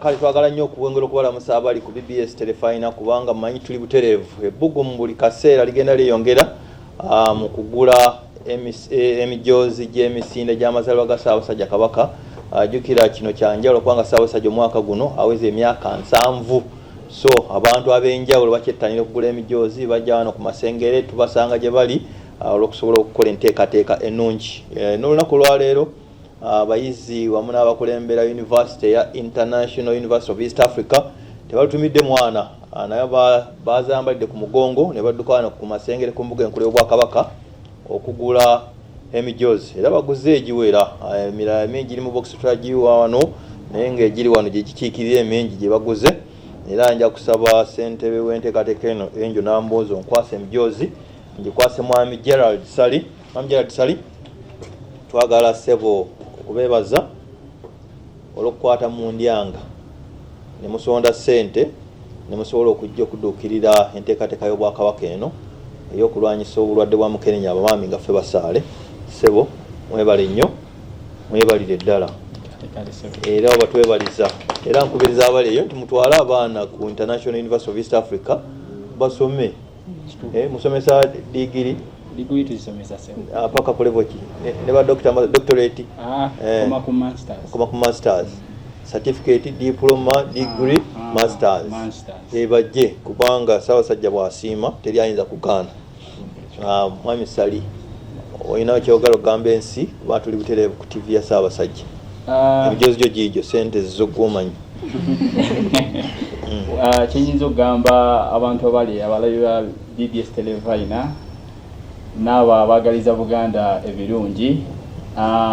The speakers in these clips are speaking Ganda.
Kale twagala nnyo okuwengera okubalamusa abali ku BBS Terefayina kubanga mmanyi tuli butereevu ebbugu mu buli kaseera ligenda lyeyongera mu kugula emijoozi gy'emisinde gy'amazaalibwa ga Ssaabasajja Kabaka. Jjukira kino kyanjawulo kubanga Ssaabasajja omwaka guno aweze emyaka 7. So abantu ab'enjawulo bakyettanira okugula emijoozi bajja wano ku masengere tubasanga gye bali olw'okusobola okukola enteekateeka ennungi. N'olunaku lwaleero abayizi wamu n'abakulembera University ya International University of East Africa tebalutumidde mwana naye bazambalidde ku mugongo ne badduka wano ku masengere ku mbuga enkulu y'Obwakabaka okugula emijoozi era baguze egiwera. Emirala mingi iri mu box tulagiwa wano naye ng'egiri wano gye gikiikirira emingi gye baguze. Era nja kusaba ssentebe w'enteekateeka eno Enjo Namboozi onkwasa emijoozi ngikwase mwami Gerald Sali. Mwami Gerald Sali, twagala ssebo okubeebaza olw'okukwata mu ndyanga ne musonda ssente ne musobola okujja okudduukirira enteekateeka y'Obwakabaka eno ey'okulwanyisa obulwadde bwa mukenenya abamaami nga ffe basaale. Ssebo mwebale nnyo, mwebalire ddala era obatwebaliza era nkubiriza abali eyo nti mutwale abaana ku International University of East Africa basome. Musomesa digiri paka ku level ki ne ba doctorate koma ku masters certificate diploma degree masters bajje kubanga Ssaabasajja bw'asiima teri ayinza kugaana. Mwami Sali olina kyogala ogamba ensi kuba tuli butereevu ku TV ya Ssaabasajja. Emijoozi gyo giigyo sente zo gw'omanyi. Kyenyinza okugamba abantu abali abalabi ba BBS Terefayina n'abo abaagaliza Buganda ebirungi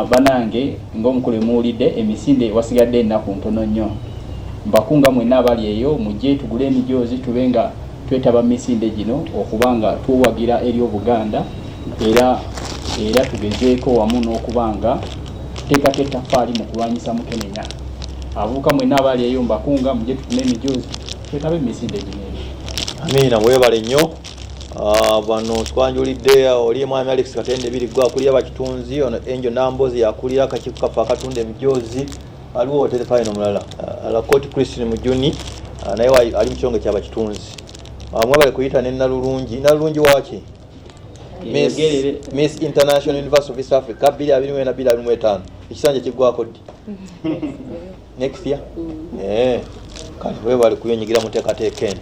banange ng'omukulu muwulidde emisinde wasigadde ennaku ntono nnyo. Mbakunga mwenna abali eyo mujje tugule emijoozi tube nga twetaba misinde gino okubanga tuwagira eri Obuganda era tugezeeko wamu n'okubanga tuteekako ettaffaali mu kulwanyisa mukenenya. Abavubuka mwenna abali eyo mbakunga mujje tugule emijoozi twetabe emisinde gino. Amiina, mwebale nnyo. Bano twanjulidde oli mwami Alex Katende birigwa akulira bakitunzi ono Enjo Namboozi yakulira akakiiko kaffe akatunda emijoozi. Aliwo Terefayina omulala Alakoti Christine Mujuni naye ali mu kyonge ky'abakitunzi. Mwebale kuyita ne Nalulungi waki Miss International University of East Africa 2024-2025 ekisanja kiggwako ddi next year. Kati webale kuyonyigira mu nteekateeka eno.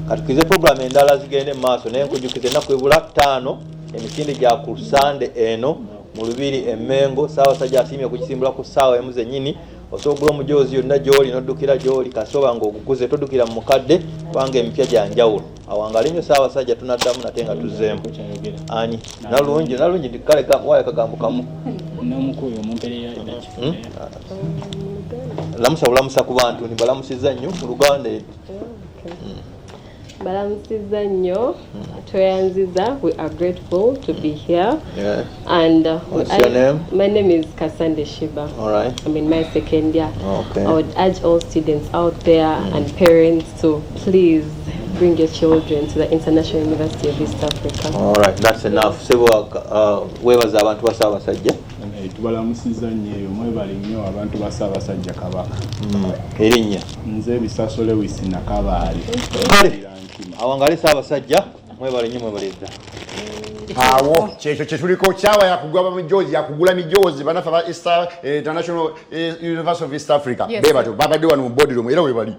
Katukize program endala zigende maaso naye nkujukize ennaku ebula 5 emisinde gya ku Sande eno mu Lubiri Emmengo. Ssaabasajja asiimye okugisimbula ku ssaawa emu zennyini. Osobola okugula omujoozi yonna gy'oli n'oddukira gy'oli kasoba ng'oguguze toddukira mu mukadde kubanga emipya gya njawulo. Awangaale nnyo Ssaabasajja tunaddamu nate nga tuzzeemu. Ani Nalungi ndi kale waayo kagambo kamu n'omukulu omumpereya lamusa bulamusa ku bantu nibalamusizza nnyo mu Luganda. Balamusiza nnyo, tweyanziza. We are grateful to be here. And what's your name? My name is Kasande Shiba. All right. I'm in my second year. Okay. I would urge all students out there and parents to please bring your children to the International University of East Africa. All right, that's enough. Sebo webaza abantu ba Ssaabasajja. Tubalamusiza nnyo mwebale nnyo abantu ba Ssaabasajja Kabaka. Erinnya nze Bisasole Wisina Kabaali. Awangaale Ssaabasajja mwebale nnyo mwebaleza. Awo kyekyo kyetuliko kyawa yakugula mijoozi yakugula mijoozi banafa ba International University of East Africa. Beba tu babadde wano mu boardroom era webali.